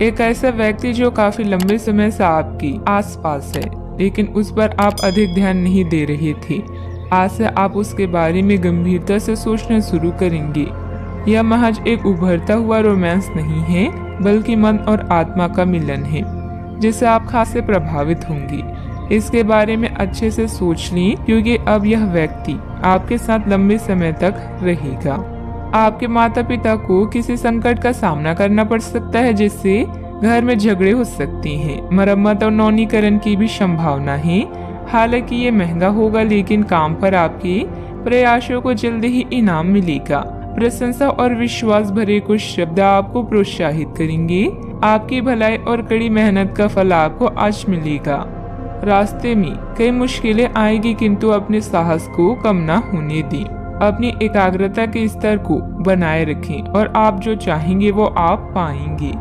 एक ऐसा व्यक्ति जो काफी लंबे समय से आपकी आसपास है, लेकिन उस पर आप अधिक ध्यान नहीं दे रहे थे। आज से आप उसके बारे में गंभीरता से सोचना शुरू करेंगे। यह महज एक उभरता हुआ रोमांस नहीं है, बल्कि मन और आत्मा का मिलन है, जिससे आप खासे प्रभावित होंगे। इसके बारे में अच्छे से सोच लें, क्योंकि अब यह व्यक्ति आपके साथ लंबे समय तक रहेगा। आपके माता पिता को किसी संकट का सामना करना पड़ सकता है, जिससे घर में झगड़े हो सकते हैं। मरम्मत और नवीनीकरण की भी संभावना है। हालांकि ये महंगा होगा, लेकिन काम पर आपके प्रयासों को जल्द ही इनाम मिलेगा। प्रशंसा और विश्वास भरे कुछ शब्द आपको प्रोत्साहित करेंगे। आपकी भलाई और कड़ी मेहनत का फल आपको आज मिलेगा। रास्ते में कई मुश्किलें आएगी, किंतु अपने साहस को कम न होने दें। अपनी एकाग्रता के स्तर को बनाए रखें और आप जो चाहेंगे वो आप पाएंगे।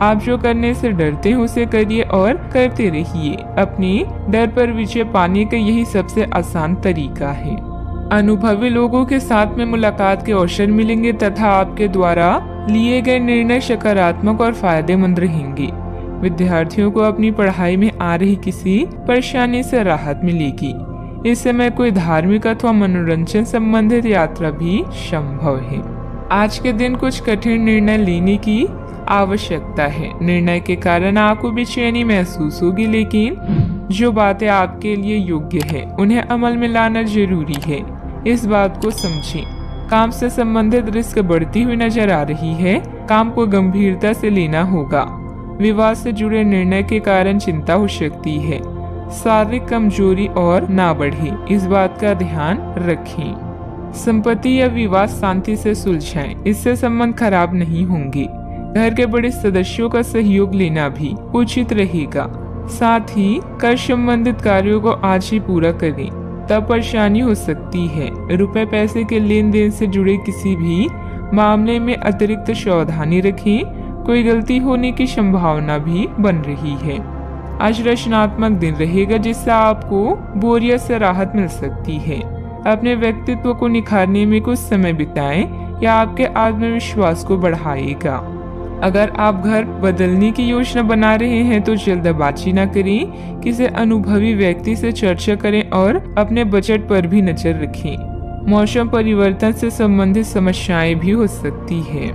आप जो करने से डरते हैं उसे करिए और करते रहिए। अपने डर पर विजय पाने का यही सबसे आसान तरीका है। अनुभवी लोगों के साथ में मुलाकात के अवसर मिलेंगे तथा आपके द्वारा लिए गए निर्णय सकारात्मक और फायदेमंद रहेंगे। विद्यार्थियों को अपनी पढ़ाई में आ रही किसी परेशानी से राहत मिलेगी। इस समय कोई धार्मिक अथवा मनोरंजन संबंधित यात्रा भी संभव है। आज के दिन कुछ कठिन निर्णय लेने की आवश्यकता है। निर्णय के कारण आपको बेचैनी महसूस होगी, लेकिन जो बातें आपके लिए योग्य है उन्हें अमल में लाना जरूरी है। इस बात को समझें। काम से संबंधित रिस्क बढ़ती हुई नजर आ रही है। काम को गंभीरता से लेना होगा। विवाह से जुड़े निर्णय के कारण चिंता हो सकती है। शारीरिक कमजोरी और ना बढ़े, इस बात का ध्यान रखें। संपत्ति या विवाद शांति से सुलझाएं, इससे संबंध खराब नहीं होंगे। घर के बड़े सदस्यों का सहयोग लेना भी उचित रहेगा। साथ ही कर संबंधित कार्यों को आज ही पूरा करें, तब परेशानी हो सकती है। रुपए पैसे के लेन देन से जुड़े किसी भी मामले में अतिरिक्त सावधानी रखें। कोई गलती होने की संभावना भी बन रही है। आज रचनात्मक दिन रहेगा, जिससे आपको बोरियत से राहत मिल सकती है। अपने व्यक्तित्व को निखारने में कुछ समय बिताएं, यह आपके आत्मविश्वास को बढ़ाएगा। अगर आप घर बदलने की योजना बना रहे हैं तो जल्दबाजी न करें। किसी अनुभवी व्यक्ति से चर्चा करें और अपने बजट पर भी नजर रखें। मौसम परिवर्तन से संबंधित समस्याएं भी हो सकती है।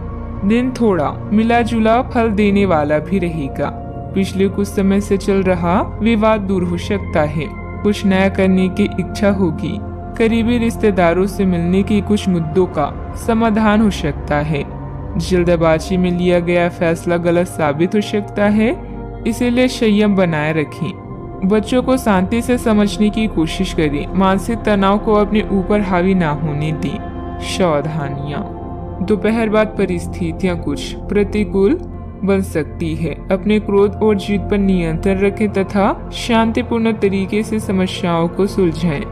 दिन थोड़ा मिला जुला फल देने वाला भी रहेगा। पिछले कुछ समय से चल रहा विवाद दूर हो सकता है। कुछ नया करने की इच्छा होगी। करीबी रिश्तेदारों से मिलने की कुछ मुद्दों का समाधान हो सकता है। जल्दबाजी में लिया गया फैसला गलत साबित हो सकता है, इसीलिए संयम बनाए रखें। बच्चों को शांति से समझने की कोशिश करें। मानसिक तनाव को अपने ऊपर हावी ना होने दें। सावधानियां। दोपहर बाद परिस्थितियां कुछ प्रतिकूल बन सकती है। अपने क्रोध और जिद पर नियंत्रण रखें तथा शांतिपूर्ण तरीके से समस्याओं को सुलझाएं।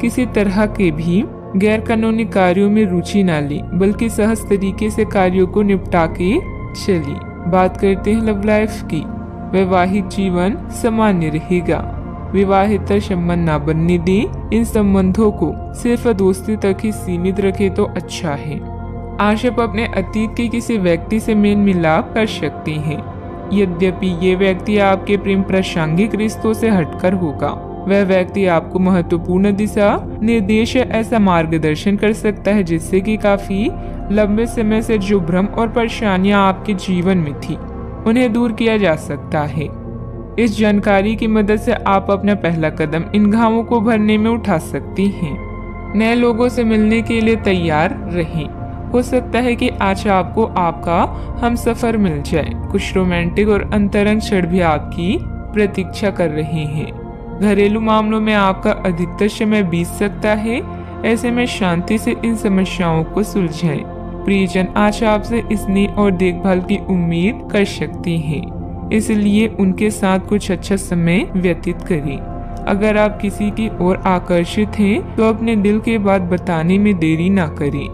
किसी तरह के भी गैर कानूनी कार्यों में रुचि न लें, बल्कि सहज तरीके से कार्यों को निपटा के चलिए। बात करते हैं लव लाइफ की। वैवाहिक जीवन सामान्य रहेगा। विवाहितर संबंध न बनने दें। इन संबंधों को सिर्फ दोस्ती तक ही सीमित रखें तो अच्छा है। आज आप अपने अतीत के किसी व्यक्ति से मेल मिलाप कर सकते हैं। यद्यपि ये व्यक्ति आपके प्रेम प्रासंगिक रिश्तों से हटकर होगा। वह व्यक्ति आपको महत्वपूर्ण दिशा निर्देश ऐसा मार्गदर्शन कर सकता है, जिससे कि काफी लंबे समय से जो भ्रम और परेशानियां आपके जीवन में थी, उन्हें दूर किया जा सकता है। इस जानकारी की मदद से आप अपना पहला कदम इन घावों को भरने में उठा सकती हैं। नए लोगों से मिलने के लिए तैयार रहें। हो सकता है कि आज आपको आपका हमसफर मिल जाए। कुछ रोमांटिक और अंतरंग क्षण भी आपकी प्रतीक्षा कर रहे हैं। घरेलू मामलों में आपका अधिकतर समय बीत सकता है। ऐसे में शांति से इन समस्याओं को सुलझाएं। प्रियजन आज आपसे स्नेह और देखभाल की उम्मीद कर सकते हैं, इसलिए उनके साथ कुछ अच्छा समय व्यतीत करें। अगर आप किसी की ओर आकर्षित हैं, तो अपने दिल की बात बताने में देरी ना करें।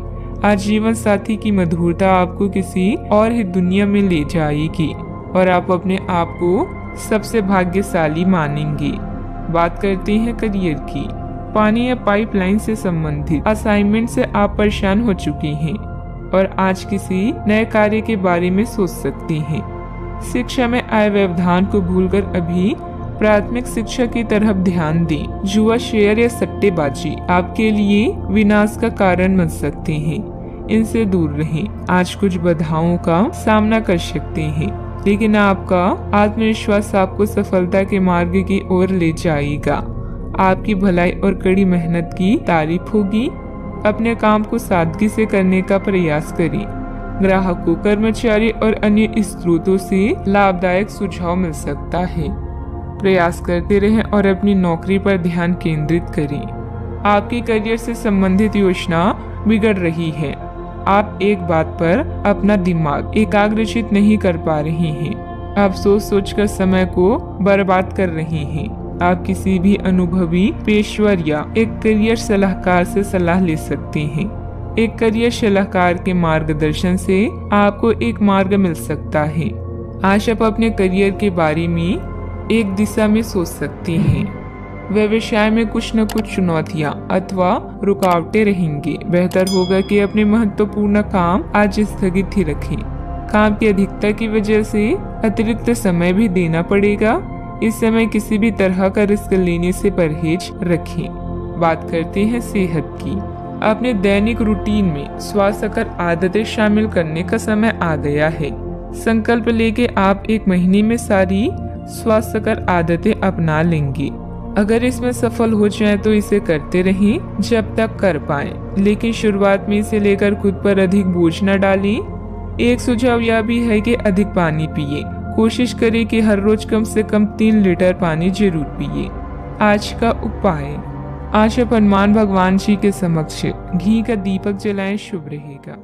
आज जीवन साथी की मधुरता आपको किसी और ही दुनिया में ले जाएगी और आप अपने आप को सबसे भाग्यशाली मानेंगे। बात करते हैं करियर की। पानी या पाइपलाइन से संबंधित असाइनमेंट से आप परेशान हो चुके हैं और आज किसी नए कार्य के बारे में सोच सकते हैं। शिक्षा में आय व्यवधान को भूलकर अभी प्राथमिक शिक्षा की तरफ ध्यान दें। जुआ, शेयर या सट्टेबाजी आपके लिए विनाश का कारण बन सकते हैं, इनसे दूर रहें। आज कुछ बाधाओं का सामना कर सकते हैं, लेकिन आपका आत्मविश्वास आपको सफलता के मार्ग की ओर ले जाएगा। आपकी भलाई और कड़ी मेहनत की तारीफ होगी। अपने काम को सादगी से करने का प्रयास करें। ग्राहकों, कर्मचारी और अन्य स्रोतों से लाभदायक सुझाव मिल सकता है। प्रयास करते रहें और अपनी नौकरी पर ध्यान केंद्रित करें। आपकी करियर से संबंधित योजना बिगड़ रही है। आप एक बात पर अपना दिमाग एकाग्रचित नहीं कर पा रहे हैं। आप सोच सोचकर समय को बर्बाद कर रहे हैं। आप किसी भी अनुभवी पेशवर या एक करियर सलाहकार से सलाह ले सकते हैं। एक करियर सलाहकार के मार्गदर्शन से आपको एक मार्ग मिल सकता है। आज आप अपने करियर के बारे में एक दिशा में सोच सकते हैं। व्यवसाय में कुछ न कुछ चुनौतियां अथवा रुकावटें रहेंगी। बेहतर होगा कि अपने महत्वपूर्ण काम आज स्थगित ही रखें। काम की अधिकता की वजह से अतिरिक्त समय भी देना पड़ेगा। इस समय किसी भी तरह का रिस्क लेने से परहेज रखें। बात करते हैं सेहत की। अपने दैनिक रूटीन में स्वास्थ्यकर आदतें शामिल करने का समय आ गया है। संकल्प लेके आप एक महीने में सारी स्वास्थ्यकर आदतें अपना लेंगे। अगर इसमें सफल हो जाए तो इसे करते रहें जब तक कर पाएं, लेकिन शुरुआत में इसे लेकर खुद पर अधिक बोझ न डालें। एक सुझाव यह भी है कि अधिक पानी पिए। कोशिश करें कि हर रोज कम से कम 3 लीटर पानी जरूर पिए। आज का उपाय, आज आप हनुमान भगवान जी के समक्ष घी का दीपक जलाएं, शुभ रहेगा।